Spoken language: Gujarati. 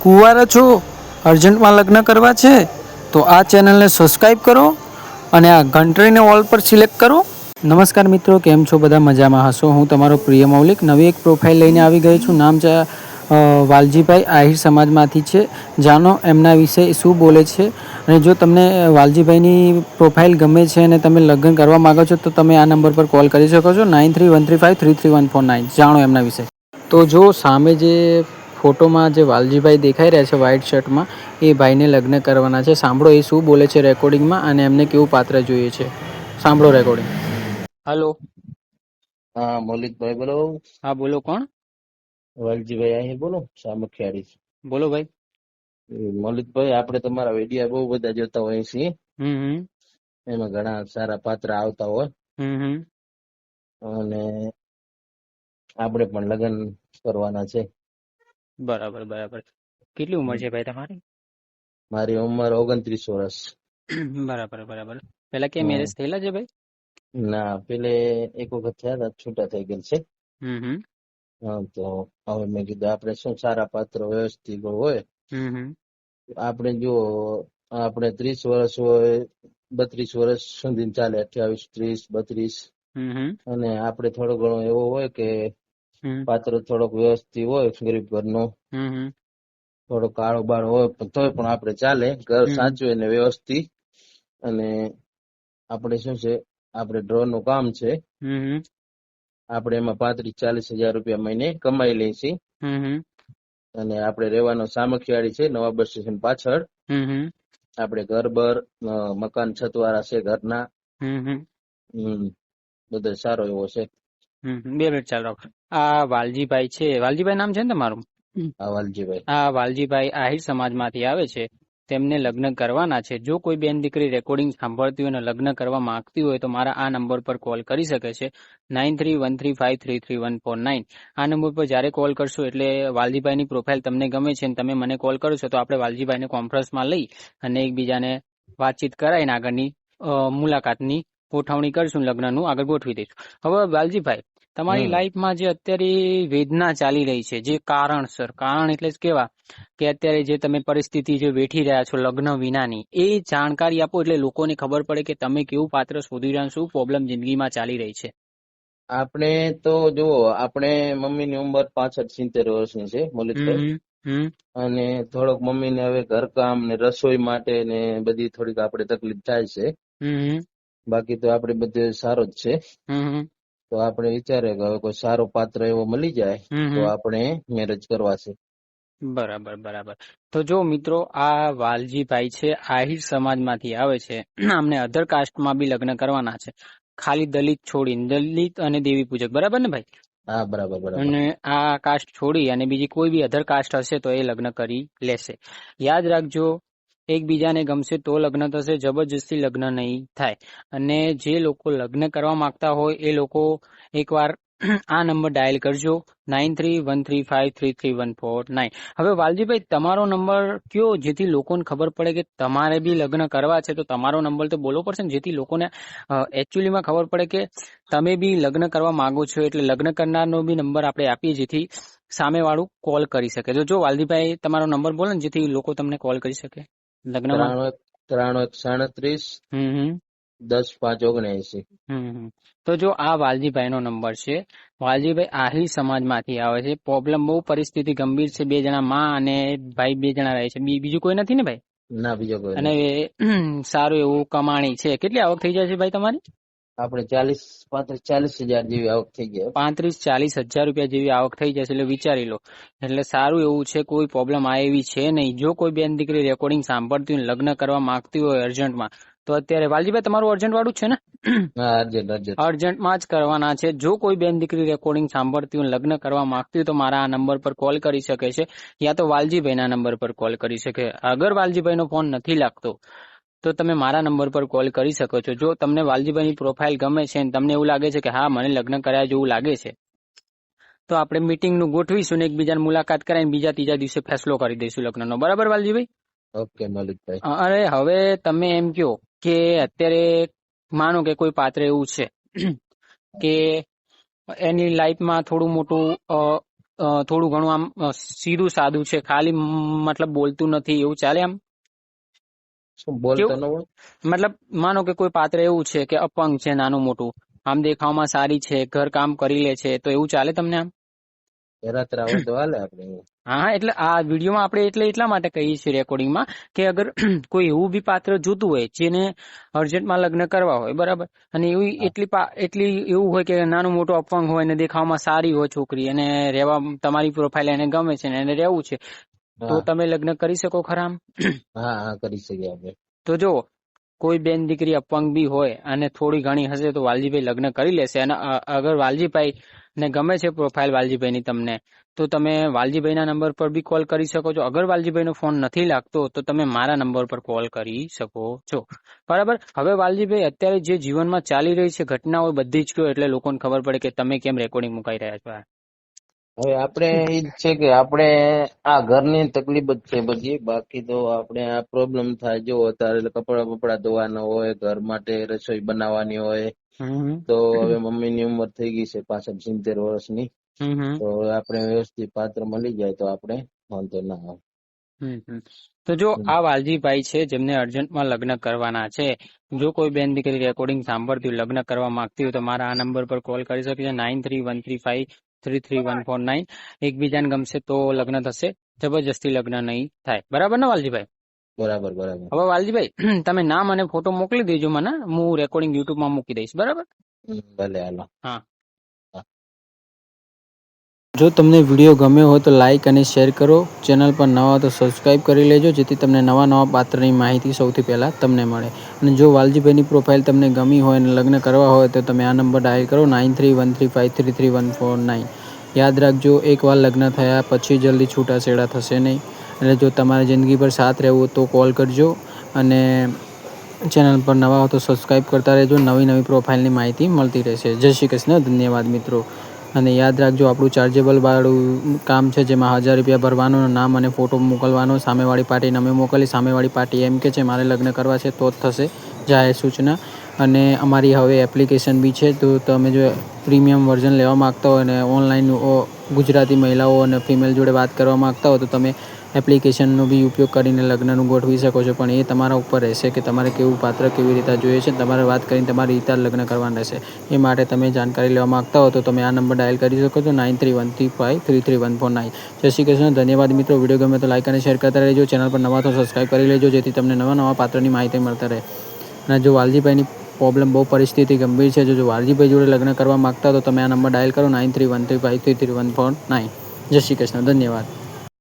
કુંવારા છો, અર્જન્ટમાં લગ્ન કરવા છે તો આ ચેનલને સબસ્ક્રાઈબ કરો અને આ ઘંટડીને ઓલ પર સિલેક્ટ કરો. નમસ્કાર મિત્રો, કેમ છો? બધા મજામાં હશો. હું તમારો પ્રિય મૌલિક નવી એક પ્રોફાઇલ લઈને આવી ગયો છું. નામ છે વાલજીભાઈ, આહિર સમાજમાંથી છે. જાણો એમના વિશે શું બોલે છે. અને જો તમને વાલજીભાઈની પ્રોફાઇલ ગમે છે અને તમે લગ્ન કરવા માગો છો તો તમે આ નંબર પર કોલ કરી શકો છો, 9313533149. જાણો એમના વિશે. તો જો સામે જે ફોટોમાં જે વાલજીભાઈ દેખાઈ રહ્યા છે વ્હાઇટ શર્ટમાં, એ ભાઈને લગ્ન કરવાના છે. સાંભળો એ શું બોલે છે રેકોર્ડિંગમાં અને એમને કેવું પાત્ર જોઈએ છે. સાંભળો રેકોર્ડિંગ. હલો. હા, મૌલિકભાઈ બોલો. હા બોલો, કોણ? વાલજીભાઈ અહીં બોલો, સામખિયાળી. બોલો ભાઈ. મૌલિકભાઈ, આપણે તમારા વિડીયો બહુ બધા જોતા હોઈએ છીએ. એમાં ઘણા સારા પાત્ર આવતા હોય અને આપણે પણ લગ્ન કરવાના છે. બરાબર બરાબર. કેટલી ઉંમર છે ભાઈ તમારી? મારી ઉંમર 29 વર્ષ. બરાબર બરાબર. પેલા કે મેરેજ થયેલા છે ભાઈ? ના, પેલે એક વખત થયા હતા, છૂટા થઈ ગયેલ છે. તો હવે મેં કીધું આપણે શું સારા પાત્ર વ્યવસ્થિત હોય. આપણે જો આપણે 30 વર્ષ હોય, 32 વર્ષ સુધી ચાલે, 28, 30, 32. અને આપણે થોડો ઘણો એવો હોય કે પાત્ર થોડોક વ્યવસ્થિત હોય, ગરીબ ઘરનો, થોડો કાળો બાળ હોય તોય પણ આપણે ચાલે. ઘર સાચું અને વ્યવસ્થિત. અને આપણે શું છે, આપણે ડ્રો નું કામ છે. આપણે એમાં 35-40 હજાર રૂપિયા મહિને કમાઈ લઈએ છીએ. અને આપણે રહેવાનો સામખિયાળી છે, નવા બસ સ્ટેશન પાછળ. આપણે ઘર બર મકાન છતવાળા છે ઘરના. બધો સારો એવો છે. 2 મિનિટ ચાલુ રાખો. આ વાલજીભાઈ છે, વાલજીભાઈ નામ છે ને તમારું? હા, વાલજીભાઈ. આ વાલજીભાઈ આહિર સમાજમાંથી આવે છે. તેમને લગ્ન કરવાના છે. જો કોઈ બેન દીકરી રેકોર્ડિંગ સાંભળતી હોય અને લગ્ન કરવા માંગતી હોય તો મારા આ નંબર પર કોલ કરી શકે છે, 9313533149. આ નંબર પર જ્યારે કોલ કરશો એટલે વાલજીભાઈની પ્રોફાઇલ તમને ગમે છે અને તમે મને કોલ કરો છો તો આપણે વાલજીભાઈને કોન્ફરન્સમાં લઈ અને એકબીજાને વાતચીત કરાવીને આગળની મુલાકાતની ગોઠવણી કરશું, લગ્નનું આગળ ગોઠવી દઈશું. હવે વાલજીભાઈ, તમારી લાઈફમાં જે અત્યારે વેદના ચાલી રહી છે, જે કારણસર, કારણ એટલે કેવા કે અત્યારે જે તમે પરિસ્થિતિ જે વેઠી રહ્યા છો લગ્ન વિનાની, એ જાણકારી આપો એટલે લોકોને ખબર પડે કે તમે કેવું પાત્ર શોધી રહ્યા, શું પ્રોબ્લેમ જિંદગીમાં ચાલી રહી છે. આપણે તો જુઓ, આપણે મમ્મીની ઉંમર 65-70 વર્ષની છે મૌલિકભાઈ. અને થોડોક મમ્મીને હવે ઘરકામ ને રસોઈ માટે ને બધી થોડીક આપણે તકલીફ થાય છે. બાકી તો આપણે બધે સારો જ છે. તો આપણે વિચારે કે હવે કોઈ સારો પાત્ર એવો મળી જાય તો આપણે મેરેજ કરવા છે. બરાબર બરાબર. તો જો મિત્રો, આ વાલજીભાઈ છે, આહિર સમાજમાંથી આવે છે. અમને અધર કાસ્ટમાં બી લગ્ન કરવાના છે, ખાલી દલિત છોડીને, દલિત અને દેવી પૂજક. બરાબર ને ભાઈ? હા, બરાબર બરાબર. અને આ કાસ્ટ છોડી અને બીજી કોઈ બી અધર કાસ્ટ હશે તો એ લગ્ન કરી લેશે. યાદ રાખજો, એકબીજાને ગમશે તો લગ્ન થશે, જબરજસ્તી લગ્ન નહીં થાય. અને જે લોકો લગ્ન કરવા માંગતા હોય એ લોકો એકવાર આ નંબર ડાયલ કરજો, 9313533149. હવે વાલજીભાઈ, તમારો નંબર કયો જેથી લોકોને ખબર પડે કે તમારે બી લગ્ન કરવા છે, તો તમારો નંબર તો બોલવો પડશે ને, જેથી લોકોને એકચ્યુઅલીમાં ખબર પડે કે તમે બી લગ્ન કરવા માંગો છો. એટલે લગ્ન કરનારનો બી નંબર આપણે આપીએ જેથી સામેવાળું કોલ કરી શકે. તો જો વાલજીભાઈ, તમારો નંબર બોલો ને જેથી લોકો તમને કોલ કરી શકે લગ્નમાં. 9337 10-5-79. તો જો આ વાલજીભાઈ નો નંબર છે. વાલજીભાઈ આહિર સમાજમાંથી આવે છે. પ્રોબ્લેમ બહુ પરિસ્થિતિ ગંભીર છે. 2 જણા માં અને ભાઈ 2 જણા રહે છે. બીજું કોઈ નથી ને ભાઈ? ના, બીજો કોઈ અને સારું એવું કમાણી છે. કેટલી આવક થઈ જાય છે ભાઈ તમારી? આપણે 35-40 હજાર જેવી આવક થઈ જાય. 35-40 હજાર રૂપિયા જેવી આવક થઈ જશે એટલે વિચારી લો. એટલે સારું એવું છે, કોઈ પ્રોબ્લેમ આ એવી છે નહીં. જો કોઈ બેન દીકરી રેકોર્ડિંગ સાંભળતી હોય, લગ્ન કરવા માંગતી હોય અર્જન્ટમાં, તો અત્યારે વાલજીભાઈ તમારું અર્જન્ટ વાળું જ છે ને? અર્જન્ટમાં જ કરવાના છે. જો કોઈ બેન દીકરી રેકોર્ડિંગ સાંભળતી હોય, લગ્ન કરવા માંગતી હોય તો મારા આ નંબર પર કોલ કરી શકે છે, યા તો વાલજીભાઈના નંબર પર કોલ કરી શકે. અગર વાલજીભાઈનો ફોન નથી લાગતો તો તમે મારા નંબર પર કોલ કરી શકો છો. જો તમને વાલજીભાઈની પ્રોફાઇલ ગમે છે અને તમને એવું લાગે છે કે હા, મને લગ્ન કર્યા જેવું લાગે છે, તો આપણે મીટિંગનું ગોઠવીશું ને એકબીજાની મુલાકાત કરાવીને બીજા ત્રીજા દિવસે ફેસલો કરી દઈશું લગ્નનો. બરાબર વાલજીભાઈ? ઓકે મલિકભાઈ. અરે હવે તમે એમ કહો કે અત્યારે માનો કે કોઈ પાત્ર એવું છે કે એની લાઈફમાં થોડું મોટું થોડું ઘણું આમ સીધું સાદું છે, ખાલી મતલબ બોલતું નથી, એવું ચાલે આમ? શું બોલતો કેવું? ન હોય? મતલબ માનો કે કોઈ પાત્ર એવું છે કે અપંગ છે, નાનું મોટું, આમ દેખાવમાં સારી છે, ઘર કામ કરી લે છે, તો એવું ચાલે તમને આમ? રાત્રા હોય તો હાલે આપણે. હા, એટલે આ વિડીયોમાં આપણે એટલા માટે કહીએ છીએ રેકોર્ડિંગમાં કે અગર કોઈ એવું બી પાત્ર જોતું હોય જેને અર્જન્ટમાં લગ્ન કરવા હોય, બરાબર, અને એવી એટલી એવું હોય કે નાનું મોટું અપંગ હોય ને દેખાવમાં સારી હોય છોકરી, અને રહેવા તમારી પ્રોફાઇલ એને ગમે છે ને એને રહેવું છે, તો તમે લગ્ન કરી શકો ખરા આમ? હા હા, કરી શકીએ આપણે. તો જો કોઈ બેન દીકરી અપંગ બી હોય અને થોડી ઘણી હશે તો વાલજીભાઈ લગ્ન કરી લેશે. અને અગર વાલજીભાઈ ને ગમે છે પ્રોફાઇલ વાલજીભાઈની તમને, તો તમે વાલજીભાઈના નંબર પર બી કોલ કરી શકો છો. અગર વાલજીભાઈનો ફોન નથી લાગતો તો તમે મારા નંબર પર કોલ કરી શકો છો, બરાબર. હવે વાલજીભાઈ, અત્યારે જે જીવનમાં ચાલી રહી છે ઘટનાઓ બધી જ કયો, એટલે લોકોને ખબર પડે કે તમે કેમ રેકોર્ડિંગ મુકાઈ રહ્યા છો. હવે આપણે એ જ છે કે આપણે આ ઘરની તકલીફ જ છે બધી, બાકી તો આપણે આ પ્રોબ્લેમ થાય. જો અત્યારે કપડા બપડા ધોવાના હોય, ઘર માટે રસોઈ બનાવવાની હોય, તો હવે મમ્મીની ઉંમર થઈ ગઈ છે 65-70 વર્ષની, તો આપણે વ્યવસ્થિત પાત્ર મળી જાય તો આપણે વાંધો ના આવે. તો જો આ વાલજીભાઈ છે જેમને અર્જન્ટમાં લગ્ન કરવાના છે, જો કોઈ બેન દીકરી રેકોર્ડિંગ સાંભળતી હોય, લગ્ન કરવા માંગતી હોય, તો મારા આ નંબર પર કોલ કરી શકે છે, 9313533149. એકબીજાને ગમશે તો લગ્ન થશે, જબરજસ્તી લગ્ન નહીં થાય, બરાબર ને વાલજીભાઈ? બરાબર બરાબર. હવે વાલજીભાઈ, તમે નામ અને ફોટો મોકલી દેજો મને, હું રેકોર્ડિંગ યુટ્યુબમાં મૂકી દઈશ, બરાબર? ભલે, હાલો. હા. જો તમને વિડીયો ગમ્યો હોય તો લાઇક અને શેર કરો. ચેનલ પર નવા હો તો સબસ્ક્રાઈબ કરી લેજો, જેથી તમને નવા પાત્રની માહિતી સૌથી પહેલાં તમને મળે. અને જો વાલજીભાઈની પ્રોફાઇલ તમને ગમી હોય અને લગ્ન કરવા હોય તો તમે આ નંબર ડાયલ કરો, 9313533149. યાદ રાખજો, એકવાર લગ્ન થયા પછી જલ્દી છૂટાછેડા થશે નહીં. એટલે જો તમારે જિંદગી પર સાથ રહેવું તો કોલ કરજો, અને ચેનલ પર નવા હો તો સબસ્ક્રાઈબ કરતા રહેજો. નવી પ્રોફાઇલની માહિતી મળતી રહેશે. જય શ્રી કૃષ્ણ, ધન્યવાદ મિત્રો. અને યાદ રાખજો, આપણું ચાર્જેબલ વાળું કામ છે, જેમાં 1000 રૂપિયા ભરવાનું, નામ અને ફોટો મોકલવાનો. સામેવાળી પાર્ટીને અમે મોકલી, સામેવાળી પાર્ટી એમ કે છે મારે લગ્ન કરવા છે તો જ થશે, જાહેર સૂચના. અને અમારી હવે એપ્લિકેશન બી છે, તો તમે જો પ્રીમિયમ વર્ઝન લેવા માગતા હોય અને ઓનલાઈન ગુજરાતી મહિલાઓ અને ફિમેલ જોડે વાત કરવા માગતા હો તો તમે એપ્લિકેશનનો બી ઉપયોગ કરીને લગ્નનું ગોઠવી શકો છો. પણ એ તમારા ઉપર રહેશે કે તમારે કેવું પાત્ર કેવી રીતે જોઈએ છે, તમારે વાત કરીને તમારી રીતે લગ્ન કરવાના રહેશે. એ માટે તમે જાણકારી લેવા માગતા હો તો તમે આ નંબર ડાયલ કરી શકો છો, 9313533149. જય શ્રી કૃષ્ણ, ધન્યવાદ મિત્રો. વિડીયો ગમે તો લાઈક અને શેર કરતા રહેજો. ચેનલ પર નવા તો સબસ્ક્રાઈબ કરી લેજો, જેથી તમને નવા પાત્રની માહિતી મળતા રહે. અને જો વાલજીભાઈની પ્રોબ્લેમ બહુ પરિસ્થિતિ ગંભીર છે, જો વાલજીભાઈ જોડે લગ્ન કરવા માગતા તો તમે આ નંબર ડાયલ કરો, 9313533149. જય શ્રી કૃષ્ણ, ધન્યવાદ.